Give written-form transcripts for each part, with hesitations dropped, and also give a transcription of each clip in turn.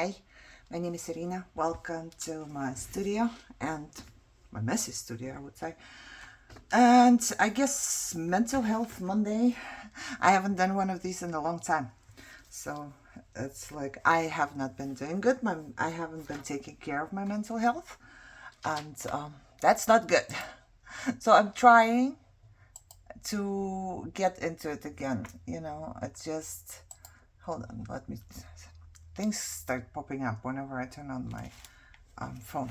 Hi, my name is Irina. Welcome to my studio, and my messy studio, I would say. And I guess Mental Health Monday. I haven't done one of these in a long time. So it's like I have not been doing good. I haven't been taking care of my mental health. And that's not good. So I'm trying to get into it again. It's just... Hold on, let me... Things start popping up whenever I turn on my phone.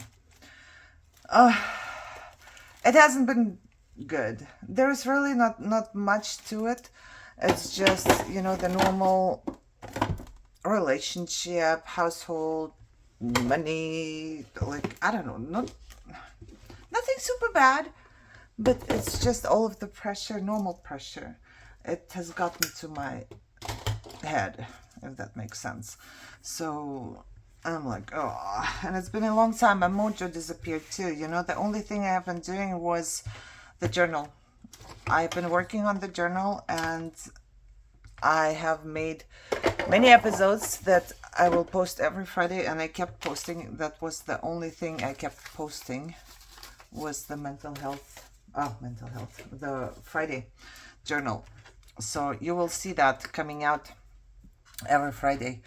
It hasn't been good. There's really not much to it. It's just, the normal relationship, household, money, like, I don't know, nothing super bad, but it's just all of the pressure, normal pressure. It has gotten to my head, if that makes sense. So I'm like, oh, and it's been a long time. My mojo disappeared too. The only thing I have been doing was the journal. I've been working on the journal, and I have made many episodes that I will post every Friday, and I kept posting. That was the only thing I kept posting, was the mental health, the Friday journal. So you will see that coming out every Friday.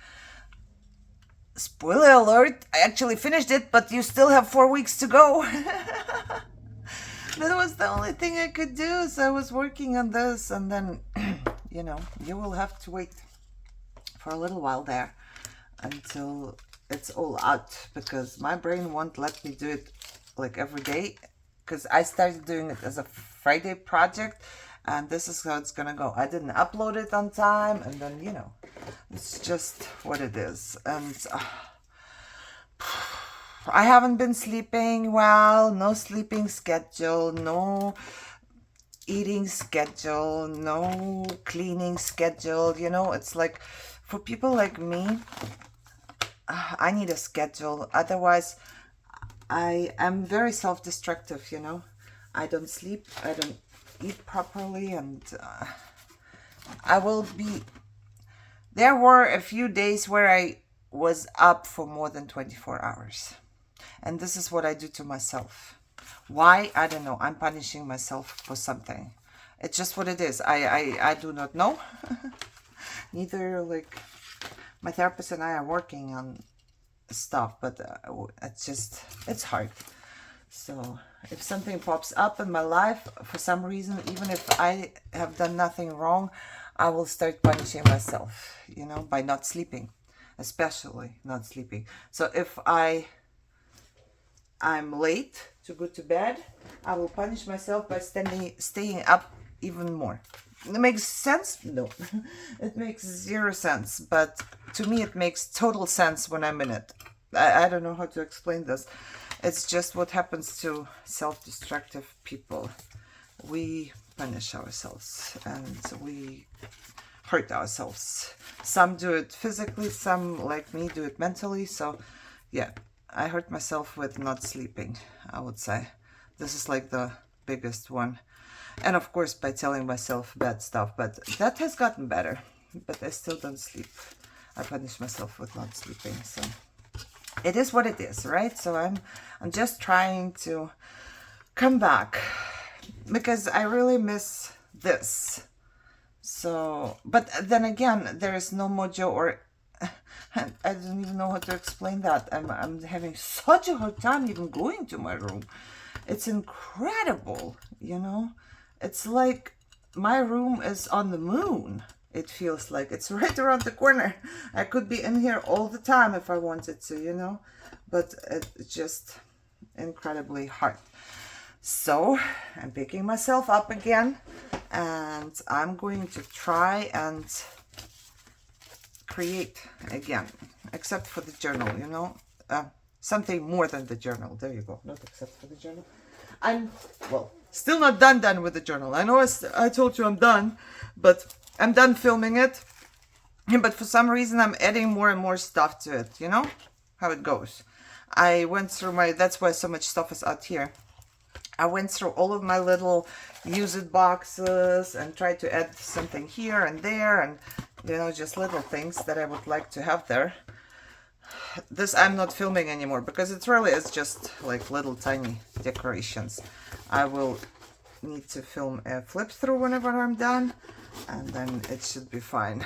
Spoiler alert, I actually finished it, but you still have 4 weeks to go. That was the only thing I could do, so I was working on this, and then, you will have to wait for a little while there until it's all out, because my brain won't let me do it like every day, because I started doing it as a Friday project, and this is how it's gonna go. I didn't upload it on time, and then, it's just what it is. And I haven't been sleeping well, no sleeping schedule, no eating schedule, no cleaning schedule. It's like, for people like me, I need a schedule. Otherwise, I am very self-destructive, I don't sleep, I don't eat properly, and I will be... There were a few days where I was up for more than 24 hours. And this is what I do to myself. Why? I don't know. I'm punishing myself for something. It's just what it is. I do not know. Neither, like, my therapist and I are working on stuff, but it's hard. So if something pops up in my life for some reason, even if I have done nothing wrong, I will start punishing myself, by not sleeping, especially not sleeping. So if I'm late to go to bed, I will punish myself by staying up even more. It makes sense? No, it makes zero sense. But to me, it makes total sense when I'm in it. I don't know how to explain this. It's just what happens to self-destructive people. We punish ourselves, and we hurt ourselves. Some do it physically, some, like me, do it mentally. So yeah, I hurt myself with not sleeping, I would say. This is like the biggest one. And of course by telling myself bad stuff, but that has gotten better. But I still don't sleep. I punish myself with not sleeping. So it is what it is, right? So I'm just trying to come back, because I really miss this. So, but then again, there is no mojo, or I don't even know how to explain that. I'm having such a hard time even going to my room. It's incredible, It's like my room is on the moon. It feels like it's right around the corner. I could be in here all the time if I wanted to, But it's just incredibly hard. So I'm picking myself up again, and I'm going to try and create again, except for the journal, something more than the journal. There you go. Not except for the journal. I'm, well, still not done with the journal. I know I told you I'm done, but I'm done filming it. But for some reason, I'm adding more and more stuff to it. How it goes. I went through that's why so much stuff is out here. I went through all of my little use-it boxes and tried to add something here and there, and just little things that I would like to have there. This I'm not filming anymore because it really is just like little tiny decorations. I will need to film a flip through whenever I'm done, and then it should be fine.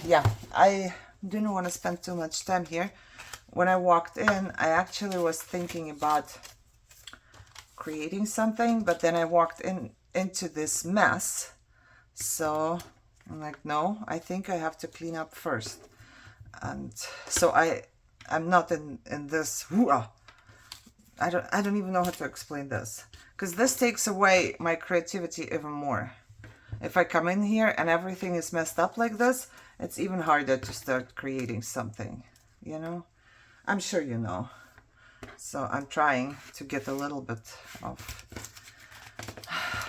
Yeah, I didn't want to spend too much time here. When I walked in, I actually was thinking about creating something, but then I walked into this mess. So I'm like, no, I think I have to clean up first. And so I'm not in this I don't even know how to explain this, because this takes away my creativity even more. If I come in here and everything is messed up like this, it's even harder to start creating something, you know? I'm sure you know. So I'm trying to get a little bit of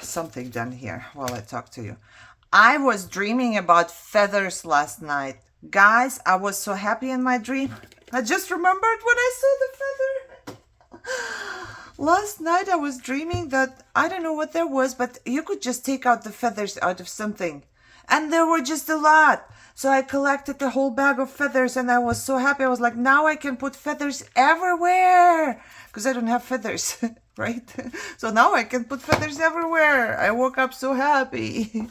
something done here while I talk to you. I was dreaming about feathers last night. Guys, I was so happy in my dream. I just remembered when I saw the feather. Last night I was dreaming that, I don't know what there was, but you could just take out the feathers out of something. And there were just a lot. So I collected a whole bag of feathers and I was so happy. I was like, now I can put feathers everywhere. Because I don't have feathers, right? So now I can put feathers everywhere. I woke up so happy.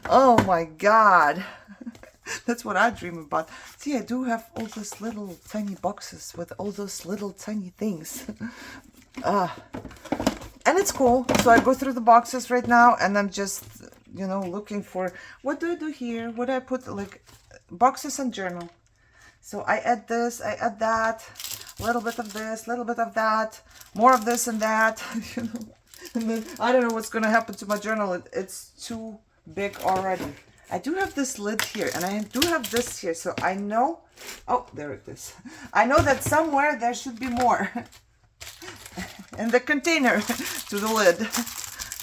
Oh my God. That's what I dream about. See, I do have all those little tiny boxes with all those little tiny things. And it's cool. So I go through the boxes right now and I'm just, you know, looking for, what do I do here? What do I put? Like boxes and journal. So I add this, I add that, a little bit of this, a little bit of that, more of this and that. You know? And then I don't know what's going to happen to my journal. It's too big already. I do have this lid here and I do have this here. So I know, oh, there it is. I know that somewhere there should be more in the container to the lid.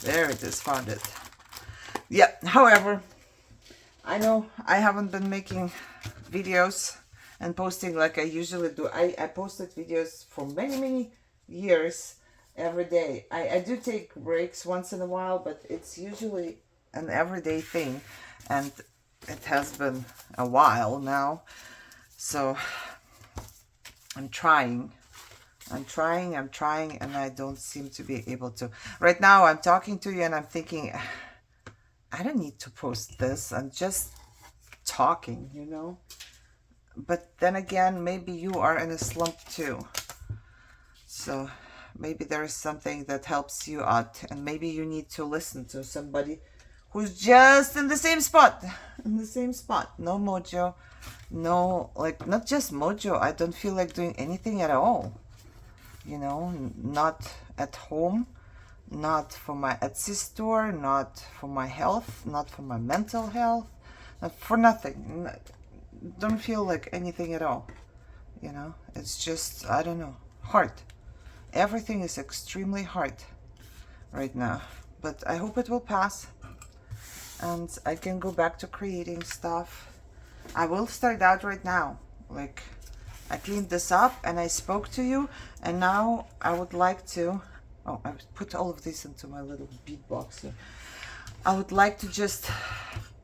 There it is, found it. Yeah, however, I know I haven't been making videos and posting like I usually do. I posted videos for many years every day. I do take breaks once in a while, but it's usually an everyday thing. And it has been a while now. So I'm trying, and I don't seem to be able to. Right now I'm talking to you and I'm thinking, I don't need to post this. I'm just talking, you know. But then again, maybe you are in a slump too. So maybe there is something that helps you out, and maybe you need to listen to somebody who's just in the same spot. No mojo, no, like, not just mojo. I don't feel like doing anything at all. You know, not at home, not for my Etsy store, not for my health, not for my mental health, not for nothing. Don't feel like anything at all. You know, it's just, I don't know, hard. Everything is extremely hard right now, but I hope it will pass and I can go back to creating stuff. I will start out right now. Like, I cleaned this up and I spoke to you, and now I would like to, oh, I put all of this into my little bead box here. I would like to just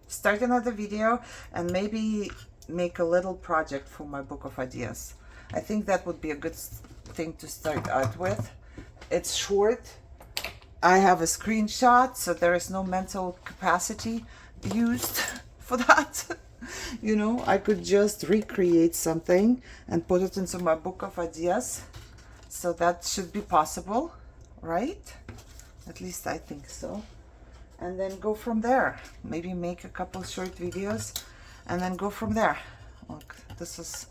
start another video and maybe make a little project for my book of ideas. I think that would be a good thing to start out with. It's short. I have a screenshot, so there is no mental capacity used for that. You know, I could just recreate something and put it into my book of ideas. So that should be possible, right? At least I think so. And then go from there. Maybe make a couple short videos and then go from there. Look, this is,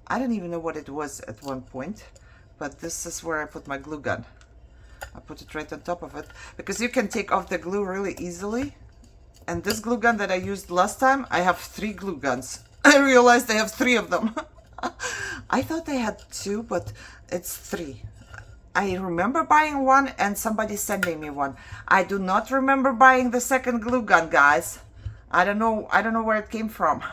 I don't even know what it was at one point, but this is where I put my glue gun. I put it right on top of it because you can take off the glue really easily. And this glue gun that I used last time, I have 3 glue guns. I realized I have 3 of them. I thought I had 2, but it's 3. I remember buying one and somebody sending me one. I do not remember buying the second glue gun, guys. I don't know where it came from.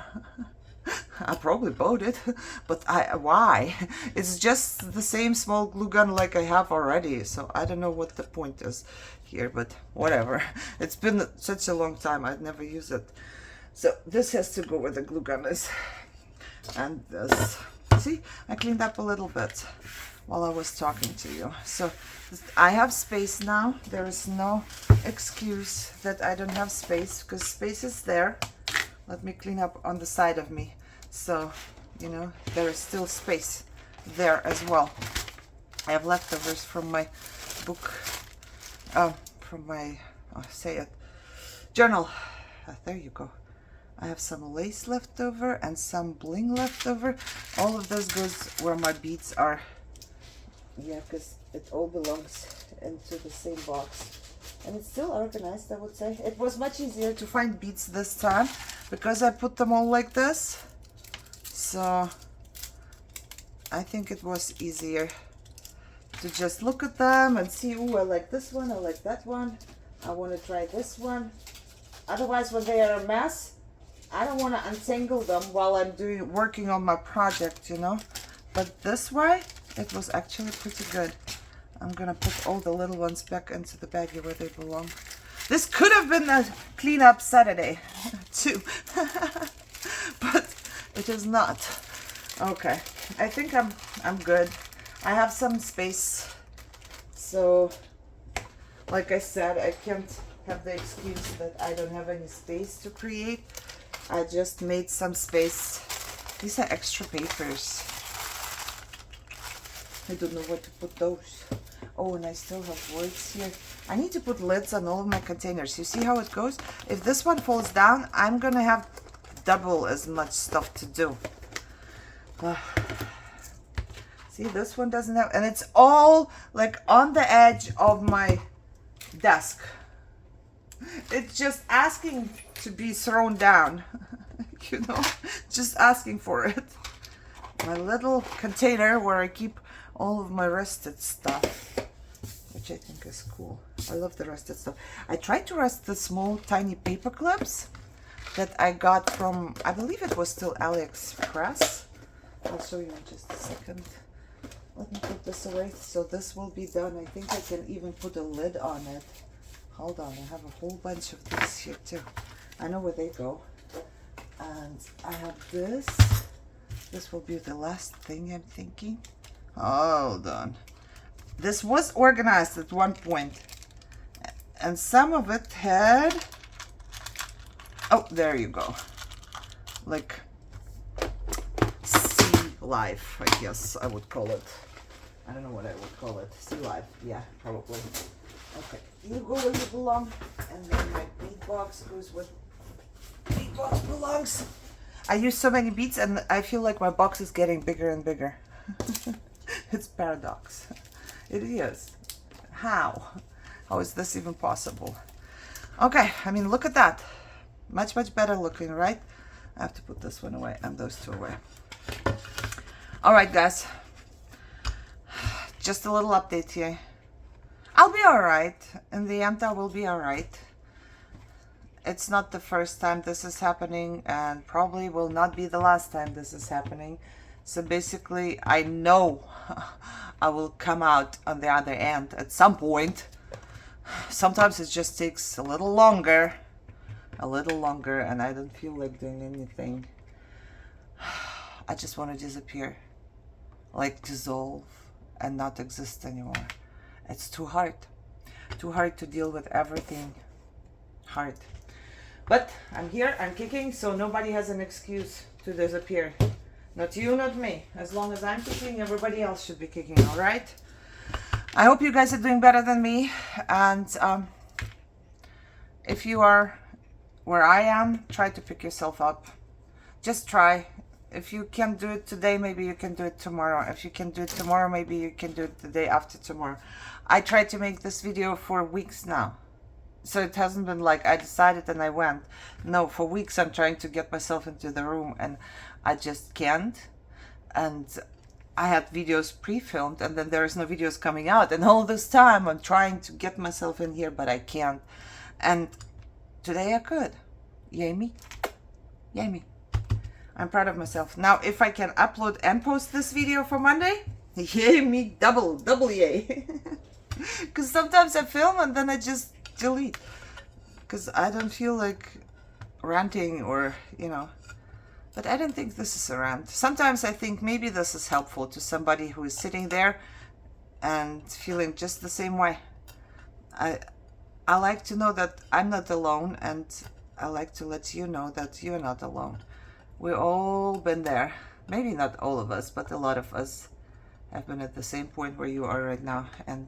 I probably bought it, but why? It's just the same small glue gun like I have already, so I don't know what the point is here, but whatever. It's been such a long time, I'd never used it. So this has to go where the glue gun is. And this. See, I cleaned up a little bit while I was talking to you. So I have space now. There is no excuse that I don't have space, because space is there. Let me clean up on the side of me. So, you know, there is still space there as well. I have leftovers from my book, from my, say it, journal. There you go. I have some lace left over and some bling left over. All of this goes where my beads are. Yeah, because it all belongs into the same box. And it's still organized, I would say. It was much easier to find beads this time because I put them all like this. So I think it was easier to just look at them and see, oh, I like this one, I like that one. I want to try this one. Otherwise, when they are a mess, I don't want to untangle them while I'm working on my project, you know. But this way, it was actually pretty good. I'm gonna put all the little ones back into the baggie where they belong. This could have been a cleanup Saturday too, but it is not. Okay, I think I'm good. I have some space, so like I said, I can't have the excuse that I don't have any space to create. I just made some space. These are extra papers. I don't know where to put those. Oh, and I still have words here. I need to put lids on all of my containers. You see how it goes? If this one falls down, I'm gonna have double as much stuff to do. See, this one doesn't have, and it's all like on the edge of my desk. It's just asking to be thrown down, you know, just asking for it. My little container where I keep all of my rested stuff, which I think is cool. I love the rested stuff. I tried to rest the small tiny paper clips that I got from, I believe it was still AliExpress. I'll show you in just a second. Let me put this away. So this will be done. I think I can even put a lid on it. Hold on, I have a whole bunch of these here too. I know where they go. And I have this. This will be the last thing I'm thinking. Hold on. This was organized at one point, and some of it had, oh, there you go, like sea life, I guess I would call it. I don't know what I would call it. Sea life, yeah, probably. Okay, you go where you belong, and then my bead box goes where bead box belongs. I use so many beads, and I feel like my box is getting bigger and bigger. It's paradox. It is. How? How is this even possible? Okay, I mean, look at that. Much, much better looking, right? I have to put this one away and those two away. All right, guys. Just a little update here. I'll be all right. In the end, I will be all right. It's not the first time this is happening, and probably will not be the last time this is happening. So basically, I know I will come out on the other end at some point. Sometimes it just takes a little longer, and I don't feel like doing anything. I just want to disappear, like dissolve and not exist anymore. It's too hard to deal with everything. Hard. But I'm here, I'm kicking, so nobody has an excuse to disappear. Not you, not me. As long as I'm kicking, everybody else should be kicking, all right? I hope you guys are doing better than me. And if you are where I am, try to pick yourself up. Just try. If you can't do it today, maybe you can do it tomorrow. If you can do it tomorrow, maybe you can do it the day after tomorrow. I tried to make this video for weeks now. So it hasn't been like I decided and I went. No, for weeks I'm trying to get myself into the room and I just can't. And I had videos pre-filmed and then there's no videos coming out. And all this time I'm trying to get myself in here, but I can't. And today I could. Yay me. Yay me. I'm proud of myself. Now, if I can upload and post this video for Monday, yay me, double yay. Because sometimes I film and then I just delete. Because I don't feel like ranting or, you know, But I don't think this is around. Sometimes I think maybe this is helpful to somebody who is sitting there and feeling just the same way. I like to know that I'm not alone, and I like to let you know that you're not alone. We've all been there. Maybe not all of us, but a lot of us have been at the same point where you are right now, and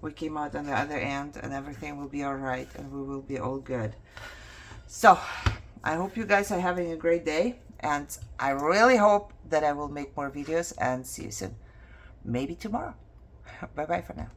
we came out on the other end, and everything will be all right, and we will be all good. So I hope you guys are having a great day, and I really hope that I will make more videos, and see you soon. Maybe tomorrow. Bye bye for now.